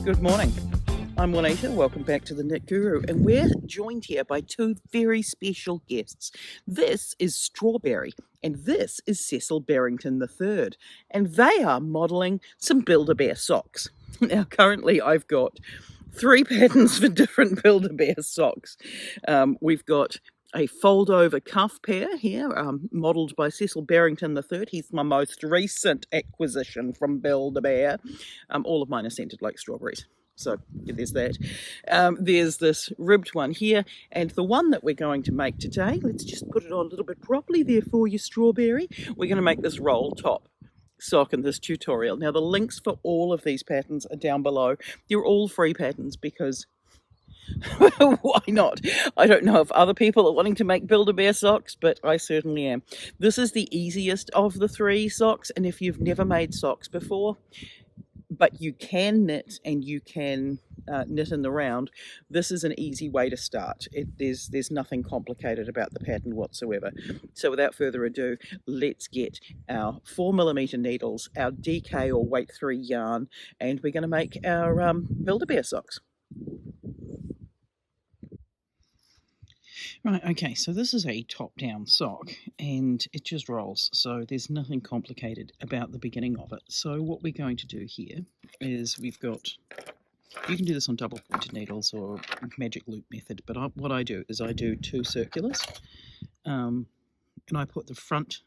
Good morning. I'm Juanita. Welcome back to the Knit Guru, and we're joined here by two very special guests. This is Strawberry, and this is Cecil Barrington III, and they are modelling some Build-A-Bear socks. Now, currently, I've got 3 patterns for different Build-A-Bear socks. We've got a fold-over cuff pair here, modelled by Cecil Barrington III. He's my most recent acquisition from Build-A-Bear. All of mine are scented like strawberries. So there's that. There's this ribbed one here, and the one that we're going to make today, let's just put it on a little bit properly there for you, Strawberry. We're going to make this roll top sock in this tutorial. Now, the links for all of these patterns are down below. They're all free patterns because why not? I don't know if other people are wanting to make Build-A-Bear socks, but I certainly am. This is the easiest of the 3 socks, and if you've never made socks before, but you can knit and you can knit in the round, this is an easy way to start. There's nothing complicated about the pattern whatsoever. So without further ado, let's get our 4mm needles, our DK or weight 3 yarn, and we're going to make our Build-A-Bear socks. Right, okay, so this is a top-down sock, and it just rolls, so there's nothing complicated about the beginning of it. So what we're going to do here is we've got, you can do this on double-pointed needles or magic loop method, but what I do is I do 2 circulars, and I put the front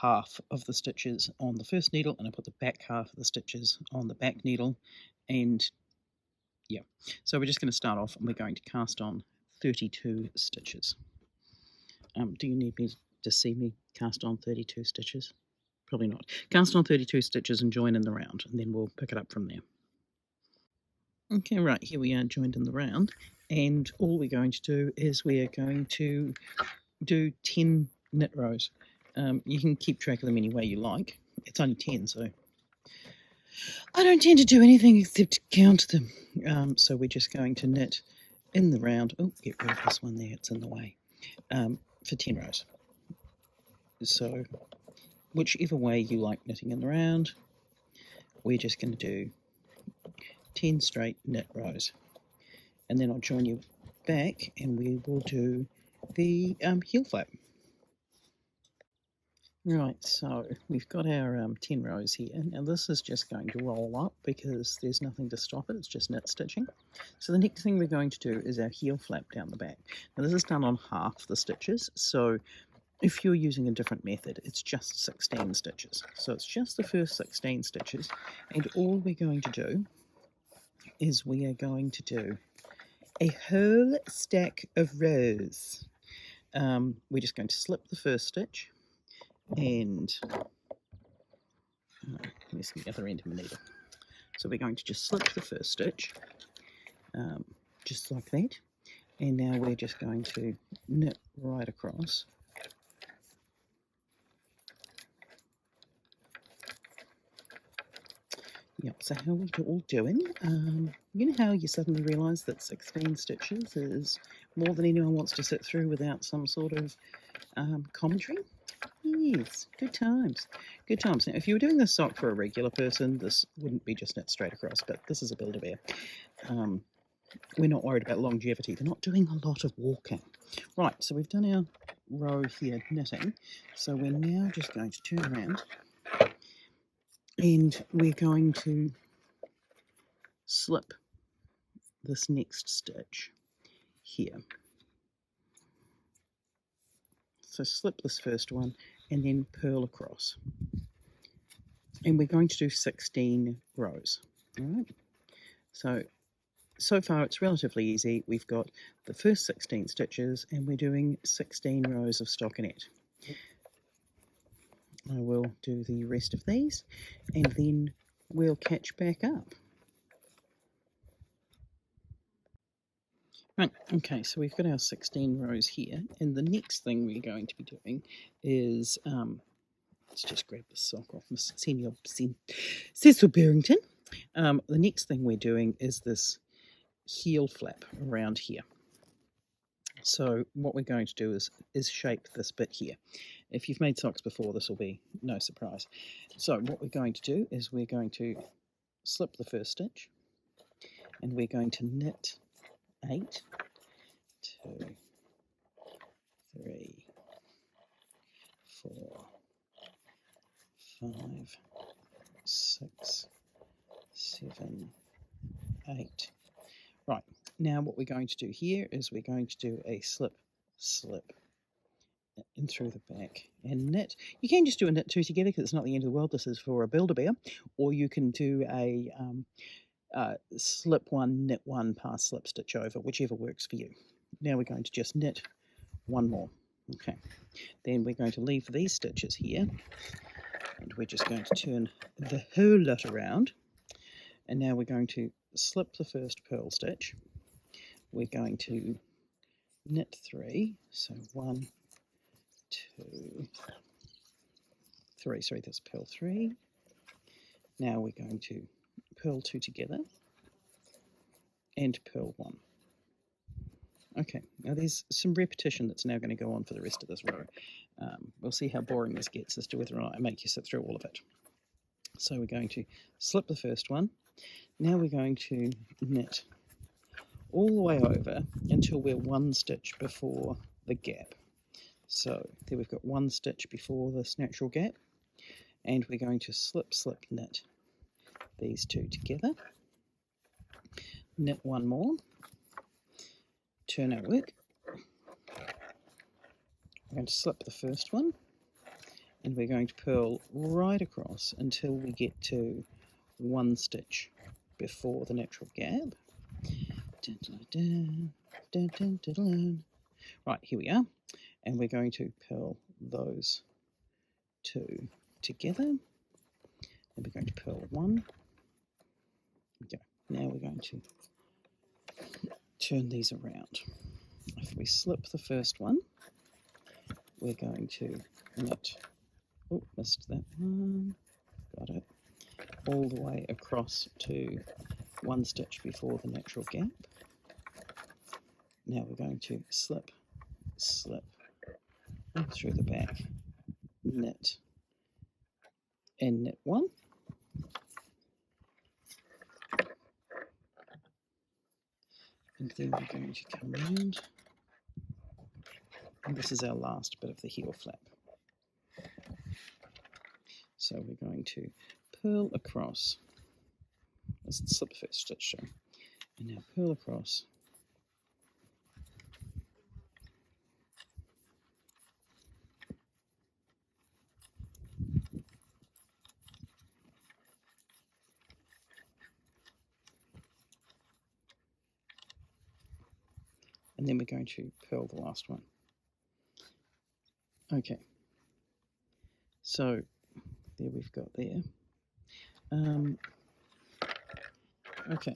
half of the stitches on the first needle, and I put the back half of the stitches on the back needle, and yeah, so we're just going to start off, and we're going to cast on 32 stitches. Do you need me to see me cast on 32 stitches? Probably not. Cast on 32 stitches and join in the round, and then we'll pick it up from there. Okay, right, here we are joined in the round, and all we're going to do is we are going to do 10 knit rows. You can keep track of them any way you like. It's only 10, so I don't tend to do anything except count them. So we're just going to knit in the round. Oh, get rid of this one there, it's in the way. For 10 rows. So whichever way you like knitting in the round, we're just going to do 10 straight knit rows. And then I'll join you back and we will do the heel flap. Right, so we've got our 10 rows here. Now this is just going to roll up because there's nothing to stop it, it's just knit stitching. So the next thing we're going to do is our heel flap down the back. Now this is done on half the stitches, so if you're using a different method, it's just 16 stitches. So it's just the first 16 stitches, and all we're going to do is we are going to do a whole stack of rows. We're just going to slip the first stitch, and there's the other end of the needle. So we're going to just slip the first stitch, just like that, and now we're just going to knit right across. Yep, so how are we all doing? You know how you suddenly realise that 16 stitches is more than anyone wants to sit through without some sort of commentary? Yes, good times. Good times. Now, if you were doing this sock for a regular person, this wouldn't be just knit straight across, but this is a Build-A-Bear. We're not worried about longevity. They're not doing a lot of walking. Right, so we've done our row here knitting. So we're now just going to turn around and we're going to slip this next stitch here. So slip this first one and then purl across. And we're going to do 16 rows. All right. So far it's relatively easy. We've got the first 16 stitches and we're doing 16 rows of stockinette. I will do the rest of these and then we'll catch back up. Right, okay, so we've got our 16 rows here, and the next thing we're going to be doing is, let's just grab the sock off Cecil Barrington. The next thing we're doing is this heel flap around here. So what we're going to do is shape this bit here. If you've made socks before, this will be no surprise. So what we're going to do is we're going to slip the first stitch, and we're going to knit 8, 2, 3, 4, 5, 6, 7, 8. Right, now what we're going to do here is we're going to do a slip, slip in through the back and knit. You can just do a knit 2 together because it's not the end of the world. This is for a Build-A-Bear, or you can do a slip 1, knit 1, pass slip stitch over, whichever works for you. Now we're going to just knit 1 more. Okay, then we're going to leave these stitches here, and we're just going to turn the whole lot around, and now we're going to slip the first purl stitch. We're going to knit 3, so 1, 2, 3, sorry, that's purl 3. Now we're going to purl 2 together and purl 1. Okay, now there's some repetition that's now going to go on for the rest of this row. We'll see how boring this gets as to whether or not I make you sit through all of it. So we're going to slip the first one. Now we're going to knit all the way over until we're 1 stitch before the gap. So there we've got 1 stitch before this natural gap, and we're going to slip, slip, knit these 2 together, knit 1 more, turn our work. We're going to slip the first one, and we're going to purl right across until we get to 1 stitch before the natural gap. Right, here we are, and we're going to purl those 2 together, and we're going to purl 1. Okay, now we're going to turn these around. If we slip the first one, we're going to knit, oh, missed that one, got it, all the way across to 1 stitch before the natural gap. Now we're going to slip, slip, and through the back, knit, and knit 1. And then we're going to come around, and this is our last bit of the heel flap. So we're going to purl across, let's slip the first stitch, sorry, and now purl across, and then we're going to purl the last one. Okay, so there we've got there. Okay,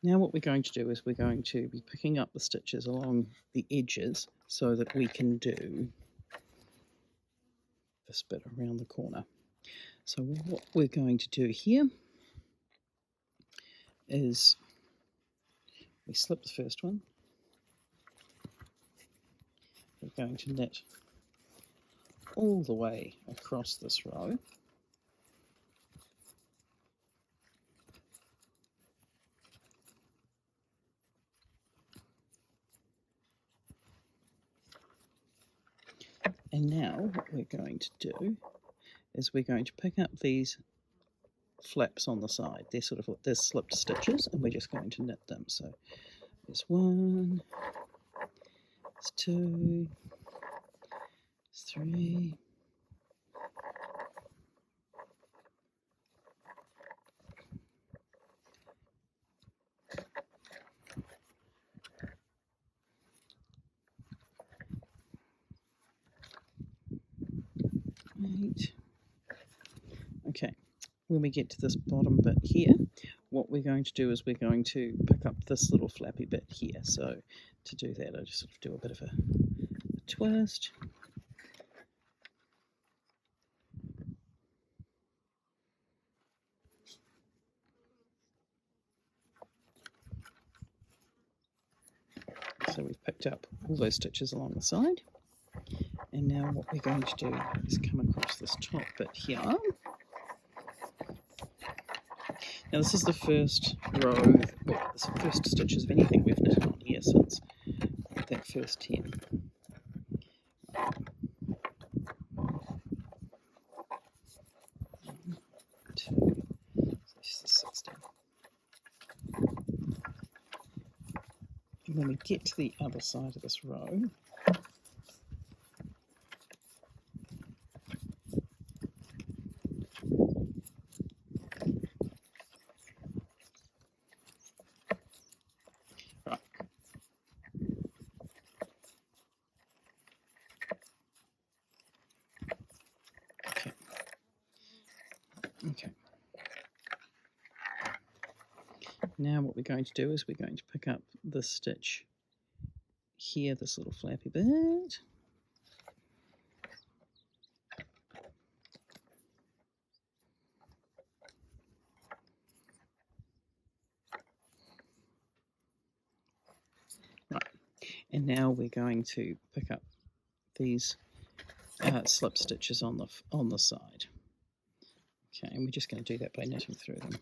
now what we're going to do is we're going to be picking up the stitches along the edges so that we can do this bit around the corner. So what we're going to do here is we slip the first one. We're going to knit all the way across this row. And now what we're going to do is we're going to pick up these flaps on the side. They're sort of, there's slipped stitches, and we're just going to knit them. So there's 1, there's 2, there's 3, 8. Okay, when we get to this bottom bit here, what we're going to do is we're going to pick up this little flappy bit here. So to do that, I just sort of do a bit of a twist. So we've picked up all those stitches along the side. And now what we're going to do is come across this top bit here. Now this is the first row, well, it's the first stitches of anything we've knitted on here since that first 10. Two, this is 16. And when we get to the other side of this row, right, okay. Now what we're going to do is we're going to pick up this stitch here, this little flappy bit. Right, and now we're going to pick up these slip stitches on the side. Okay, and we're just going to do that by knitting through them.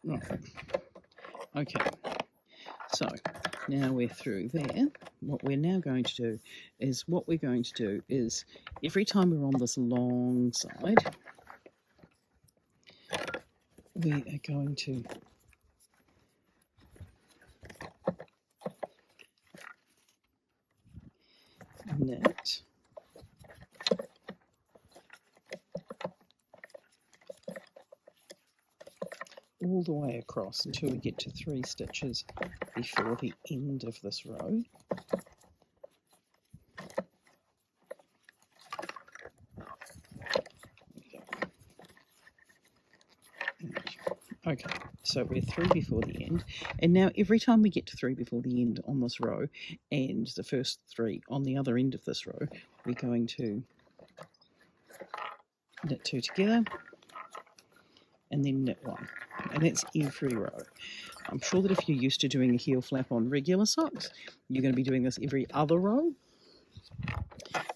Right. Okay, so now we're through there. What we're now going to do is every time we're on this long side, we are going to knit all the way across until we get to 3 stitches before the end of this row. Okay, so we're 3 before the end, and now every time we get to 3 before the end on this row and the first 3 on the other end of this row, we're going to knit 2 together and then knit 1, and that's every row. I'm sure that if you're used to doing a heel flap on regular socks, you're going to be doing this every other row.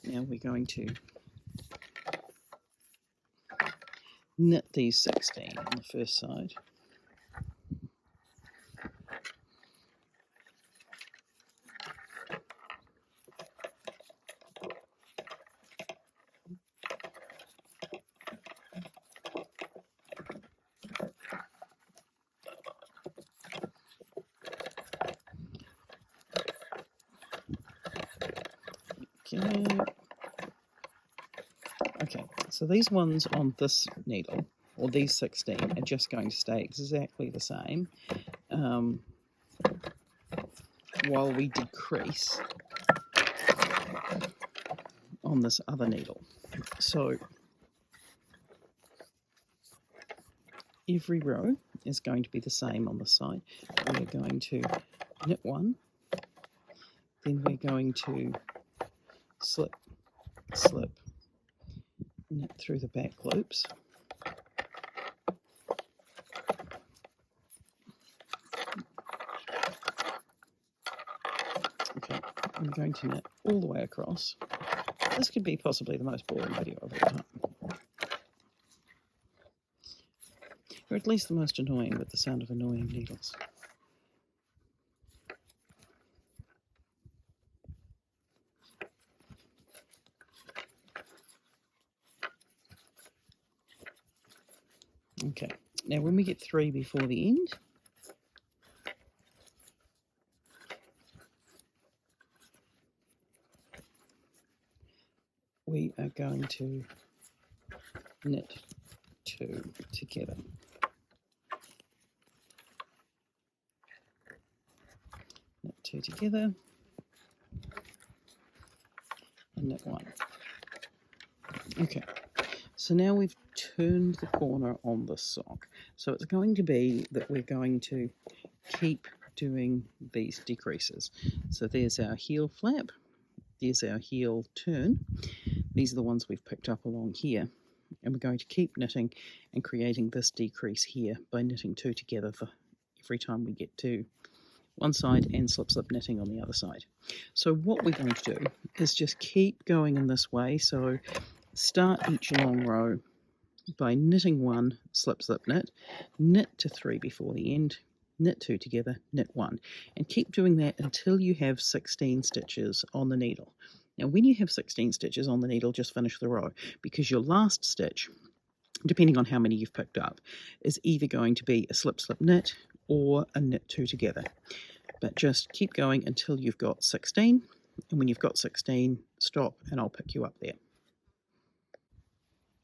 Now we're going to knit these 16 on the first side. Okay, so these ones on this needle, or these 16, are just going to stay exactly the same while we decrease on this other needle. So every row is going to be the same on the side. We're going to knit 1, then we're going to slip, slip, knit through the back loops. Okay, I'm going to knit all the way across. This could be possibly the most boring video of all time. Or at least the most annoying, with the sound of annoying needles. Okay, now when we get 3 before the end, we are going to knit 2 together. Knit 2 together and knit 1. Okay, so now we've turned the corner on the sock. So it's going to be that we're going to keep doing these decreases. So there's our heel flap, there's our heel turn. These are the ones we've picked up along here, and we're going to keep knitting and creating this decrease here by knitting 2 together for every time we get to one side and slip knitting on the other side. So what we're going to do is just keep going in this way. So start each long row by knitting 1, slip knit to 3 before the end, knit 2 together, knit 1, and keep doing that until you have 16 stitches on the needle. Now when you have 16 stitches on the needle, just finish the row, because your last stitch, depending on how many you've picked up, is either going to be a slip knit or a knit 2 together. But just keep going until you've got 16, and when you've got 16, stop and I'll pick you up there.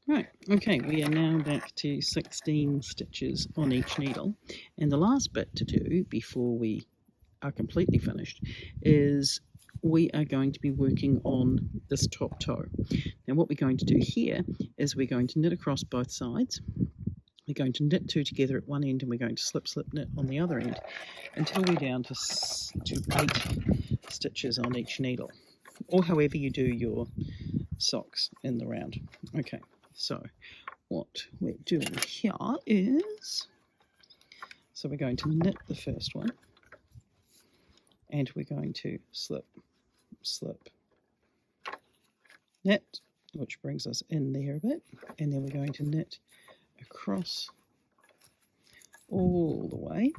Right, okay, we are now back to 16 stitches on each needle, and the last bit to do before we are completely finished is we are going to be working on this top toe. Now what we're going to do here is we're going to knit across both sides. We're going to knit 2 together at one end, and we're going to slip knit on the other end until we're down to 8 stitches on each needle, or however you do your socks in the round. Okay, so what we're doing here is, so we're going to knit the first one, and we're going to slip knit, which brings us in there a bit, and then we're going to knit across all the way,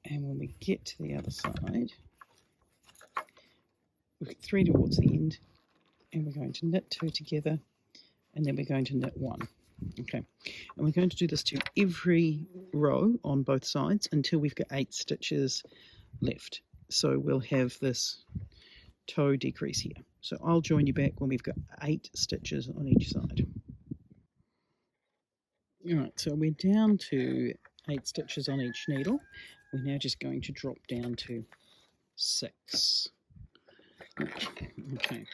and when we get to the other side, we've got 3 towards the end, and we're going to knit 2 together, and then we're going to knit 1. Okay, and we're going to do this to every row on both sides until we've got 8 stitches left. So we'll have this toe decrease here. So I'll join you back when we've got 8 stitches on each side. All right, so we're down to 8 stitches on each needle. We're now just going to drop down to 6. Okay.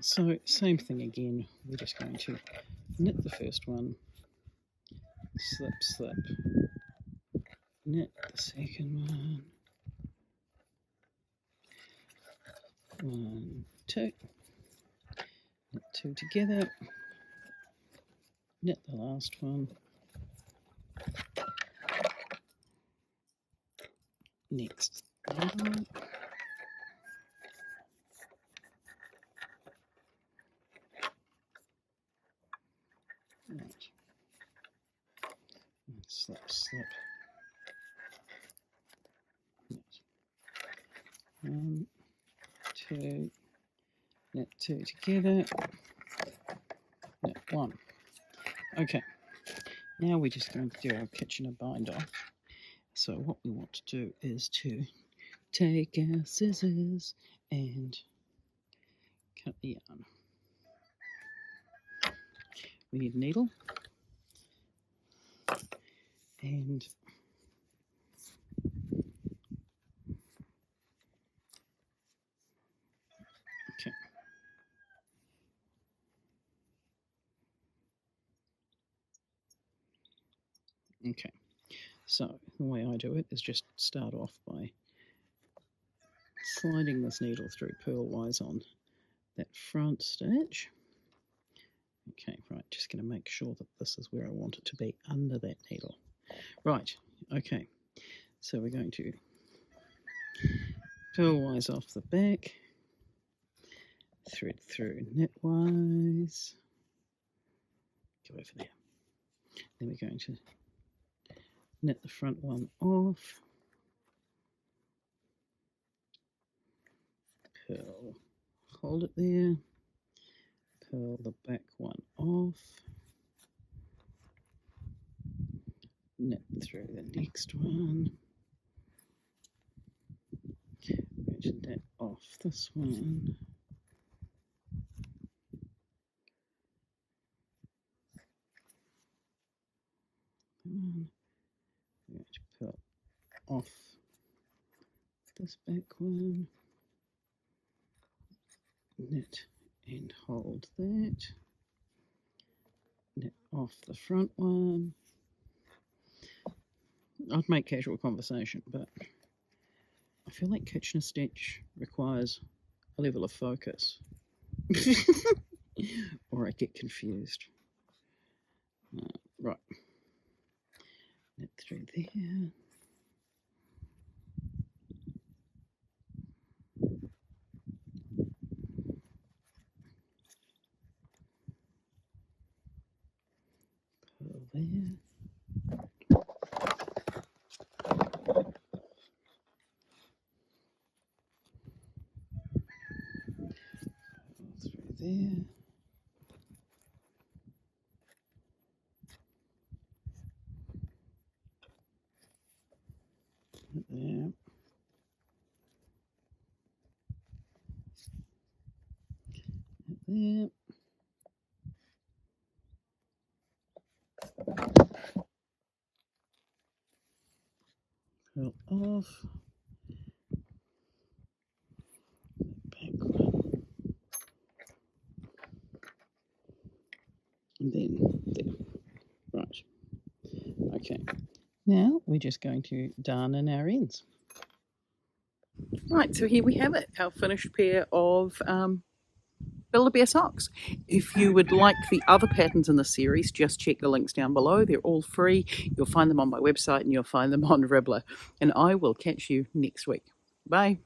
So same thing again, we're just going to knit the first one, slip, knit the second one, 1, 2, knit 2 together, knit the last one, next one, right. Slip, knit 1, 2, knit 2 together, knit 1. Okay, now we're just going to do our Kitchener bind off. So what we want to do is to take our scissors and cut the yarn. We need a needle and okay. Okay, so the way I do it is just start off by sliding this needle through purlwise on that front stitch. Okay, right, just going to make sure that this is where I want it to be, under that needle. Right, okay, so we're going to purlwise off the back, thread through knitwise, go over there. Then we're going to knit the front one off, purl, hold it there, purl the back one off, knit through the next one, knit off this one, I'm going to purl off this back one, knit and hold that, off the front one. I'd make casual conversation, but I feel like Kitchener stitch requires a level of focus, or I get confused. Right, knit through there. Purl there. Through there. There. There. Purl off. Back one. And then there. Right. Okay. Now we're just going to darn in our ends. Right, so here we have it, our finished pair of Build-A-Bear socks. If you would like the other patterns in the series, just check the links down below. They're all free. You'll find them on my website and you'll find them on Ribbler. And I will catch you next week. Bye.